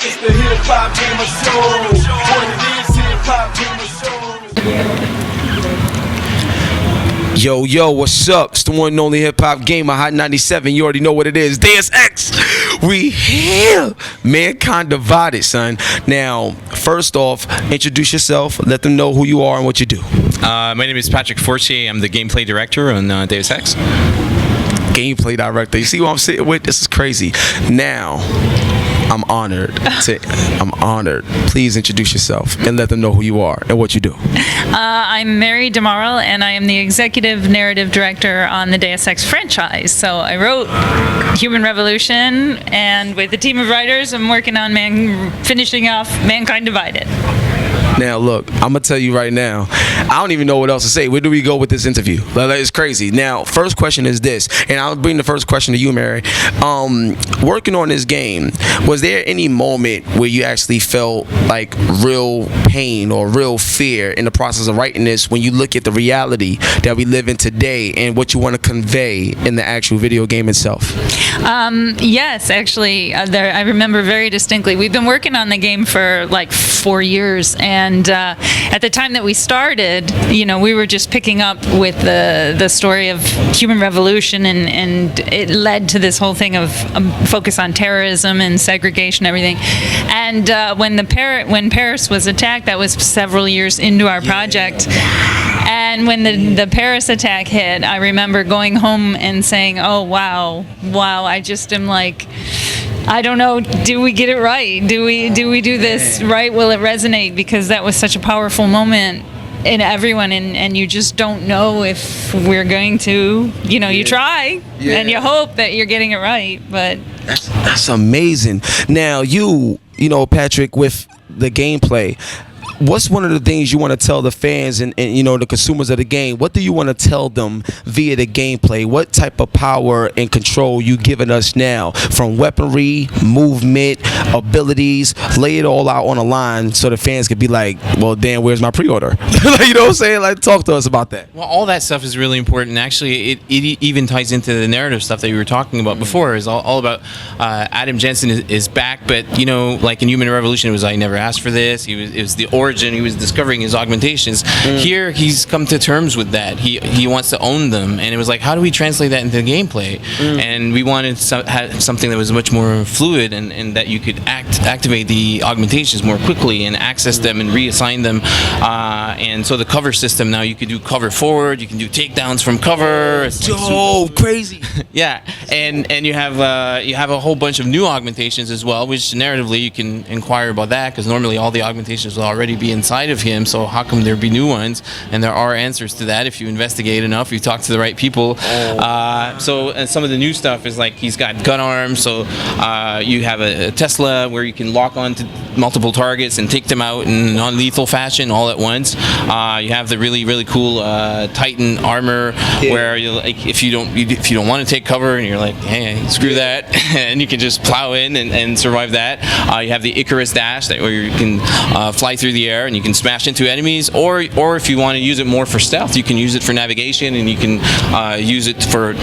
It's the HipHopGamer Show. What it is, HipHopGamer Show. Yo, what's up? It's the one and only HipHopGamer, Hot 97. You already know what it is. Deus X. We here. Mankind divided, son. Now, first off, introduce yourself. Let them know who you are and what you do. My name is Patrick Fortier. I'm the gameplay director on Deus Ex. Gameplay director. You see what I'm sitting with? This is crazy. Now, I'm honored. Please introduce yourself and let them know who you are and what you do. I'm Mary DeMarle, and I am the executive narrative director on the Deus Ex franchise. So I wrote Human Revolution, and with a team of writers, I'm working on finishing off Mankind Divided. Now, look, I'm going to tell you right now, I don't even know what else to say. Where do we go with this interview? It's crazy. Now, first question is this, and I'll bring the first question to you, Mary. Working on this game, was there any moment where you actually felt like real pain or real fear in the process of writing this when you look at the reality that we live in today and what you want to convey in the actual video game itself? Yes, actually, I remember very distinctly. We've been working on the game for like 4 years, and at the time that we started, we were just picking up with the story of Human Revolution, and it led to this whole thing of focus on terrorism and segregation, everything. And when Paris was attacked, that was several years into our project. And when the Paris attack hit, I remember going home and saying, "Oh wow, I just am like, I don't know, do we get it right? Do we do this right? Will it resonate?" Because that was such a powerful moment in everyone, and you just don't know if we're going to, you try and you hope that you're getting it right, but that's amazing. Now, Patrick, with the gameplay, what's one of the things you want to tell the fans and the consumers of the game? What do you want to tell them via the gameplay? What type of power and control you giving us now, from weaponry, movement, abilities? Lay it all out on a line so the fans could be like, well, damn, where's my pre-order? You know what I'm saying? Like, talk to us about that. Well, all that stuff is really important. Actually, it even ties into the narrative stuff that you were talking about before. Is all about Adam Jensen is back, but like in Human Revolution, it was I never asked for this. It was the origin. He was discovering his augmentations. Here, he's come to terms with that. He wants to own them, and it was like, how do we translate that into gameplay? And we wanted have something that was much more fluid, and that you could activate the augmentations more quickly and access them and reassign them. And so the cover system, now you can do cover forward, you can do takedowns from cover. It's crazy. Yeah, and you have a whole bunch of new augmentations as well, which narratively you can inquire about that, because normally all the augmentations will already be inside of him, so how come there be new ones? And there are answers to that if you investigate enough, you talk to the right people. And some of the new stuff is like he's got gun arms, so you have a Tesla where you can lock on to multiple targets and take them out in non-lethal fashion all at once. You have the really, really cool Titan armor, where if you don't want to take cover and you're like, hey, screw that, and you can just plow in and survive that. You have the Icarus dash, where you can fly through the air and you can smash into enemies, or if you want to use it more for stealth, you can use it for navigation, and you can use it for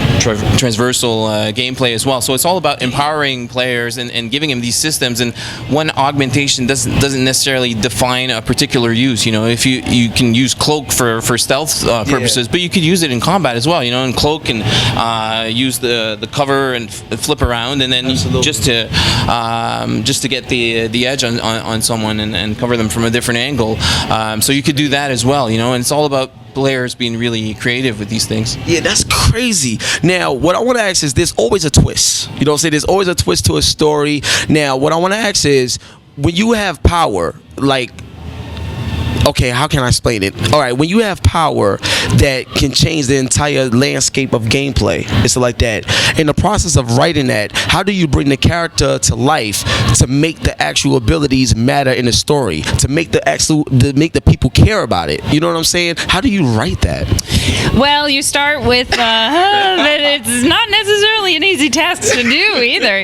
transversal gameplay as well. So it's all about empowering players and giving them these systems, and one augmentation doesn't necessarily define a particular use. If you can use cloak for stealth purposes, but you could use it in combat as well, and cloak and use the cover and flip around, and then just to get the edge on someone and cover them from a different angle. So you could do that as well, and it's all about players being really creative with these things. Yeah, that's crazy. Now, what I want to ask is, there's always a twist. There's always a twist to a story. Now, what I want to ask is, when you have power, like, okay, how can I explain it? All right, when you have power that can change the entire landscape of gameplay, it's like that. In the process of writing that, how do you bring the character to life to make the actual abilities matter in the story, to make the people care about it? You know what I'm saying? How do you write that? Well, you start with that it's not necessarily an easy task to do either.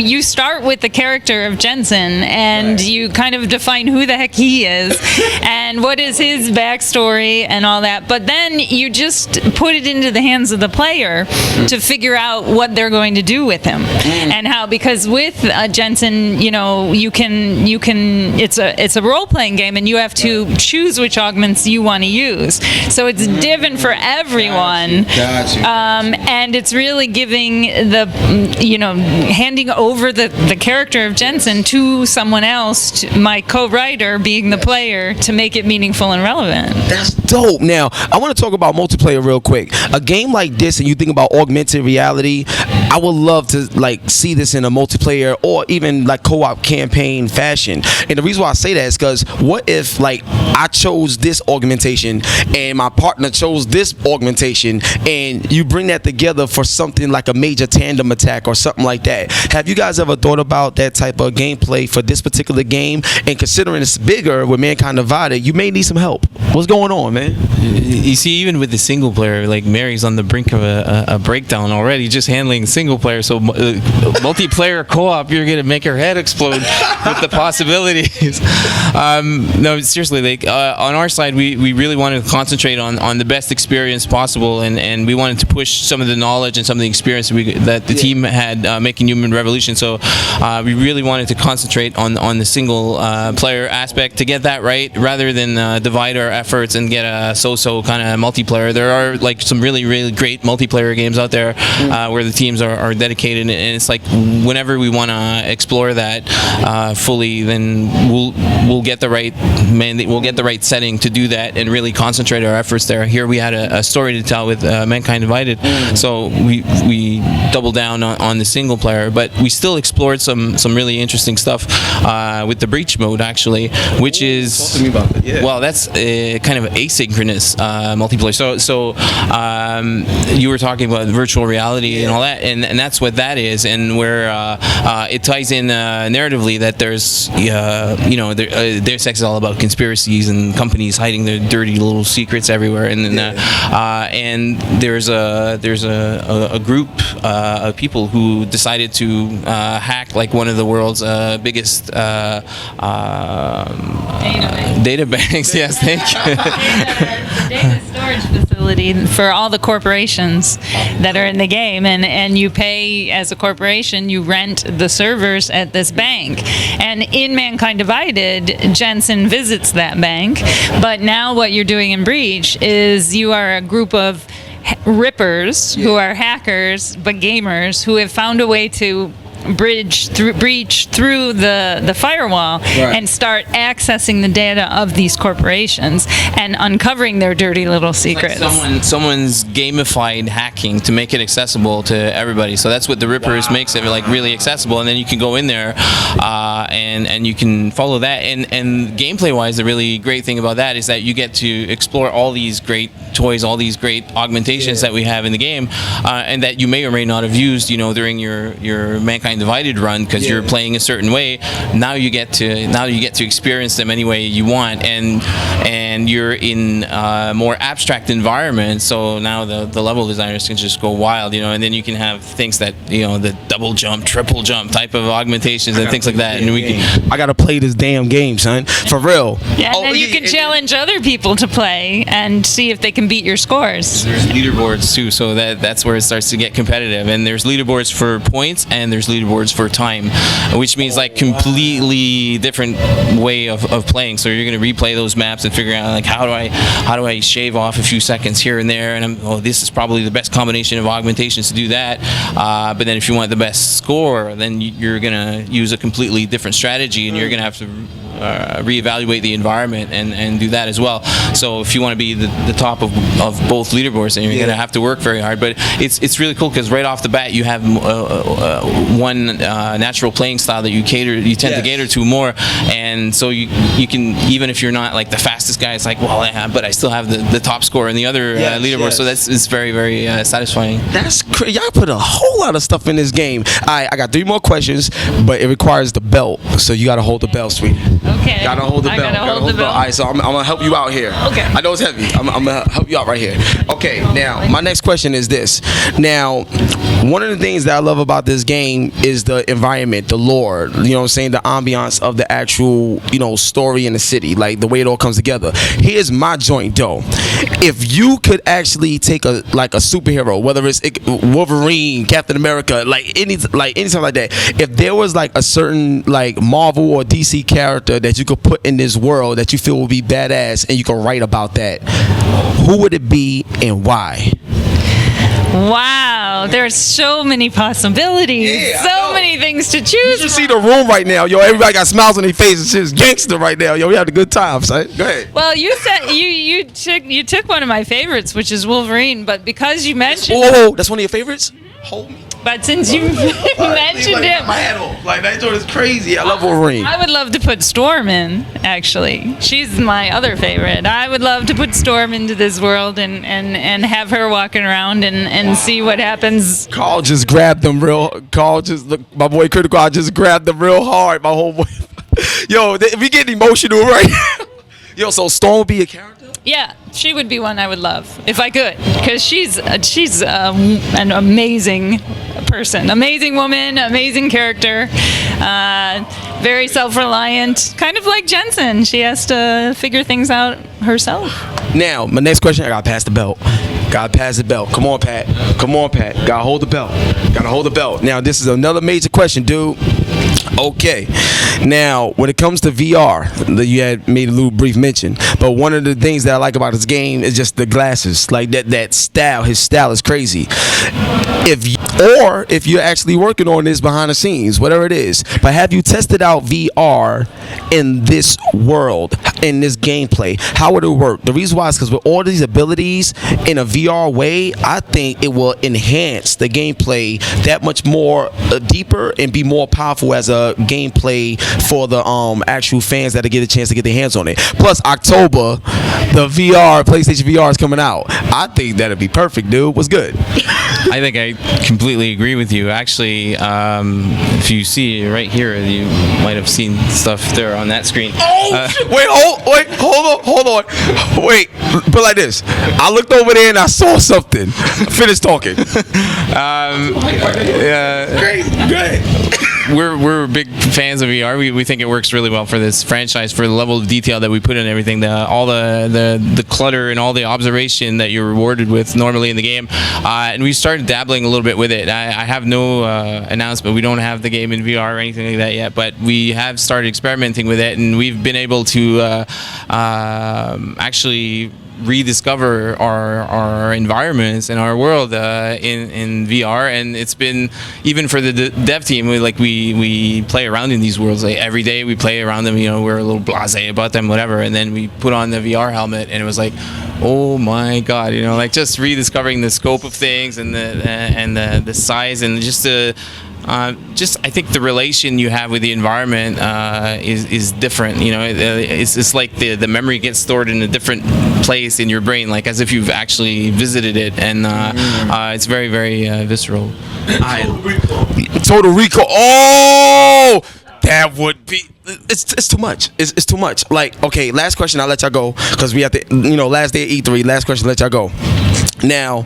You start with the character of Jensen, and you kind of define who the heck he is. and what is his backstory and all that. But then you just put it into the hands of the player to figure out what they're going to do with him and how, because with Jensen, you know, you can it's a role-playing game and you have to choose which augments you want to use. So it's different for everyone. And it's really giving handing over the character of Jensen to someone else, my co-writer being the player, to make it meaningful and relevant. That's dope. Now, I want to talk about multiplayer real quick. A game like this, and you think about augmented reality, I would love to like see this in a multiplayer or even like co-op campaign fashion. And the reason why I say that is because what if like I chose this augmentation and my partner chose this augmentation, and you bring that together for something like a major tandem attack or something like that? Have you guys ever thought about that type of gameplay for this particular game? And considering it's bigger with Mankind Divided, you may need some help. What's going on, man? You see, even with the single player, like Mary's on the brink of a breakdown already, just handling single player. So multiplayer co-op, you're gonna make her head explode with the possibilities. No, seriously, like on our side, we really wanted to concentrate on the best experience possible, and we wanted to push some of the knowledge and some of the experience that the team had making Human Revolution. So we really wanted to concentrate on the single player aspect to get that right, rather than divide our efforts and get a so-so kind of multiplayer. There are like some really, really great multiplayer games out there where the teams are dedicated, and it's like whenever we want to explore that fully, then we'll get the right setting to do that and really concentrate our efforts there. Here we had a story to tell with Mankind Divided, so we doubled down on the single player, but we still explored some really interesting stuff with the breach mode, actually, which is Talk to me about that. Yeah. well, that's kind of asynchronous multiplayer. So you were talking about virtual reality and all that, and that's what that is, and where it ties in narratively that there's Deus Ex is all about conspiracies and companies hiding their dirty little secrets everywhere, and then and there's a group of people who decided to hack like one of the world's biggest data banks. Yes, thank you. It's a data storage facility for all the corporations that are in the game, and you pay as a corporation, you rent the servers at this bank. And in Mankind Divided, Jensen visits that bank, but now what you're doing in Breach is you are a group of rippers who are hackers but gamers who have found a way to breach through the firewall and start accessing the data of these corporations and uncovering their dirty little secrets. Like someone's gamified hacking to make it accessible to everybody. So that's what the Rippers makes it like really accessible, and then you can go in there and you can follow that. And gameplay wise, the really great thing about that is that you get to explore all these great toys, all these great augmentations that we have in the game, and that you may or may not have used, during your Mankind Divided run, because you're playing a certain way. Now you get to experience them any way you want, and you're in a more abstract environment. So now the level designers can just go wild, and then you can have things that the double jump, triple jump type of augmentations and things like that. And I gotta play this damn game, son, for real. Yeah, and then you can challenge other people to play and see if they can beat your scores. There's leaderboards too, so that's where it starts to get competitive. And there's leaderboards for points, and there's leaderboards for time, which means like completely different way of playing. So you're going to replay those maps and figure out like how do I shave off a few seconds here and there, and this is probably the best combination of augmentations to do that. But then if you want the best score, then you're going to use a completely different strategy, and you're going to have to reevaluate the environment and do that as well. So if you want to be the top of both leaderboards, then you're going to have to work very hard. But it's really cool because right off the bat you have one natural playing style that you tend to cater to more, and so you can, even if you're not like the fastest guy, it's like, but I still have the top score in the other leaderboard. So it's very, very satisfying. That's crazy. Y'all put a whole lot of stuff in this game. I got 3 more questions, but it requires the belt, so you got to hold the belt, sweetie. Okay. Okay. Gotta hold the I belt. gotta hold the belt. All right, so I'm gonna help you out here. Okay. I know it's heavy. I'm gonna help you out right here. Okay. Now, my next question is this. Now, one of the things that I love about this game is the environment, the lore. You know what I'm saying? The ambiance of the actual, story in the city, like the way it all comes together. Here's my joint though. If you could actually take a superhero, whether it's Wolverine, Captain America, anything like that, if there was like a certain like Marvel or DC character that you could put in this world that you feel would be badass and you can write about that, who would it be and why? Wow, there's so many possibilities. Yeah, so many things to choose You should from. see the room right now, yo. Everybody got smiles on their faces. It's just gangster right now, yo. We having a good time, son. Go ahead. Well, you said you took one of my favorites, which is Wolverine, but because you mentioned Whoa, that's one of your favorites? Hold me. but since you mentioned him, My head off. Like, that joint is crazy. I love Wolverine. I would love to put Storm in, actually. She's my other favorite. I would love to put Storm into this world and have her walking around and see what happens. Carl just grabbed them look, my boy Critical, I just grabbed them real hard, my whole boy. Yo, we getting emotional right now. Yo, so Storm would be a character? Yeah, she would be one I would love if I could, because she's an amazing person, amazing woman, amazing character, very self-reliant, kind of like Jensen. She has to figure things out herself. Now, my next question, I gotta pass the belt. Gotta pass the belt. Come on, Pat. Gotta hold the belt. Gotta hold the belt. Now, this is another major question, dude. Okay. Now, when it comes to VR, you had made a little brief mention, but one of the things that I like about this game is just the glasses. Like that style. His style is crazy. If you're actually working on this behind the scenes, whatever it is, but have you tested out VR in this world, in this gameplay? How would it work? The reason why is because with all these abilities in a VR way, I think it will enhance the gameplay that much more deeper and be more powerful as a gameplay for the actual fans that get a chance to get their hands on it. Plus, October, the PlayStation VR is coming out. I think that'd be perfect, dude. What's good? I think I completely agree with you. Actually, if you see right here, you might have seen stuff there on that screen. Hold on. Wait, put it like this. I looked over there and I saw something. Finish talking. Great. We're big fans of VR. We think it works really well for this franchise, for the level of detail that we put in everything, all the clutter and all the observation that you're rewarded with normally in the game. And we started dabbling a little bit with it. I have no announcement. We don't have the game in VR or anything like that yet, but we have started experimenting with it, and we've been able to actually rediscover our environments and our world in VR. And it's been, even for the dev team, we play around in these worlds. Like every day we play around them, we're a little blasé about them, whatever, and then we put on the VR helmet and it was like, oh my god, just rediscovering the scope of things and the size and just I think the relation you have with the environment is different. It's like the memory gets stored in a different place in your brain, like as if you've actually visited it, and it's very, very visceral. Total Recall. Oh, that would be. It's too much. It's too much. Like, okay, last question. I'll let y'all go because we have to. Last day of E3. Last question. Let y'all go. Now,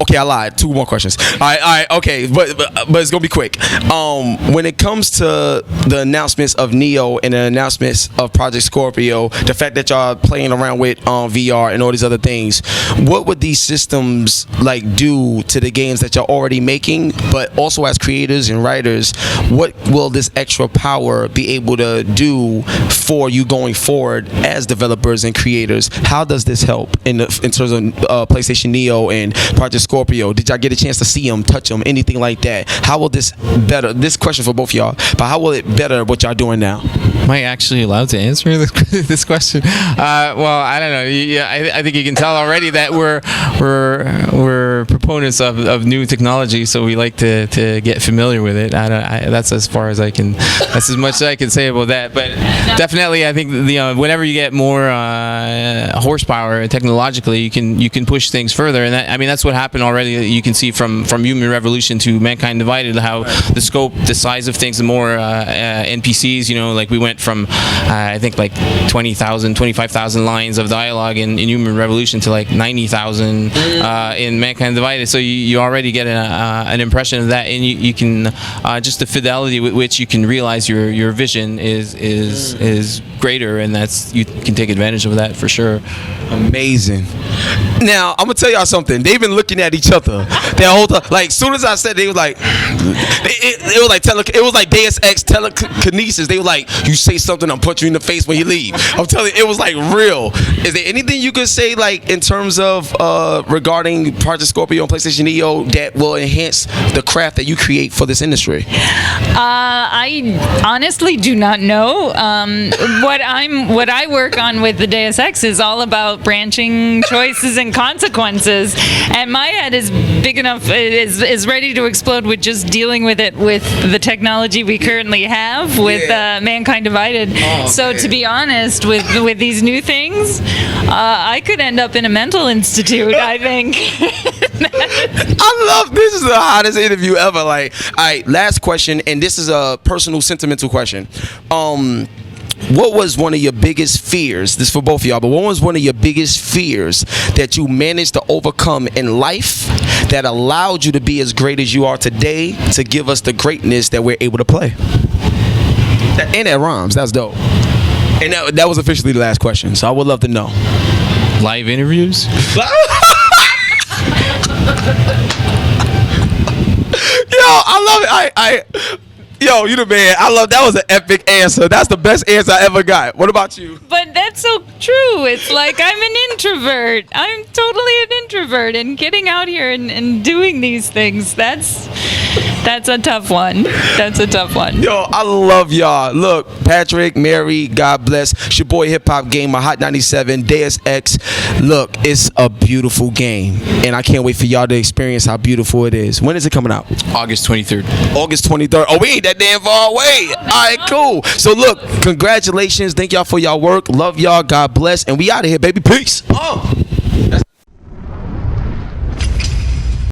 okay, I lied. 2 more questions. All right, okay, but it's gonna be quick. When it comes to the announcements of Neo and the announcements of Project Scorpio, the fact that y'all playing around with VR and all these other things, what would these systems do to the games that y'all already making? But also as creators and writers, what will this extra power be able to do for you going forward as developers and creators? How does this help in terms of PlayStation Neo and Project Scorpio? Did y'all get a chance to see them, touch them, anything like that? How will this better? This question for both of y'all, but how will it better what y'all doing now? Am I actually allowed to answer this question? Well, I don't know. Yeah, I think you can tell already that we're we're proponents of new technology, so we like to get familiar with it. That's as far as I can. That's as much as I can say about that. But definitely, I think whenever you get more horsepower technologically, you can push things further. And that's what happened already. You can see from Human Revolution to Mankind Divided, how the scope, the size of things, the more NPCs. Like we went from I think like 20,000, 25,000 lines of dialogue in Human Revolution to like 90,000 in Mankind Divided. So you already get an impression of that, and you can just the fidelity with which you can realize your vision is greater, and you can take advantage of that for sure. Amazing. Now I'm gonna tell y'all something. They've been looking at each other their whole time. Like, soon as I said, they was like, it was like Deus Ex telekinesis. They were like, you say something, I'll punch you in the face when you leave. I'm telling you, it was like real. Is there anything you could say, like, in terms of regarding Project Scorpio on PlayStation Neo that will enhance the craft that you create for this industry? I honestly do not know. What I work on with the Deus Ex is all about branching choices and consequences, and my head is big enough, is ready to explode with just dealing with it with the technology we currently have with Mankind Divided. So to be honest, with these new things, I could end up in a mental institute, I think. I love this. Is the hottest interview ever. Like, all right, last question, and this is a personal, sentimental question. What was one of your biggest fears? This is for both of y'all, but what was one of your biggest fears that you managed to overcome in life that allowed you to be as great as you are today, to give us the greatness that we're able to play? And that rhymes. That's dope. And that was officially the last question, so I would love to know. Live interviews? Yo, I love it. Yo, you the man. I love that. Was an epic answer. That's the best answer I ever got. What about you? But that's so true. It's like I'm an introvert. I'm totally an introvert, and getting out here and doing these things, that's a tough one. That's a tough one. Yo, I love y'all. Look, Patrick, Mary, God bless. It's your boy HipHopGamer, Hot 97, Deus Ex. Look, it's a beautiful game, and I can't wait for y'all to experience how beautiful it is. When is it coming out? August 23rd. August 23rd. Oh, we ain't that damn far away. All right, cool. So look, congratulations. Thank y'all for y'all work. Love y'all. God bless. And we out of here, baby. Peace.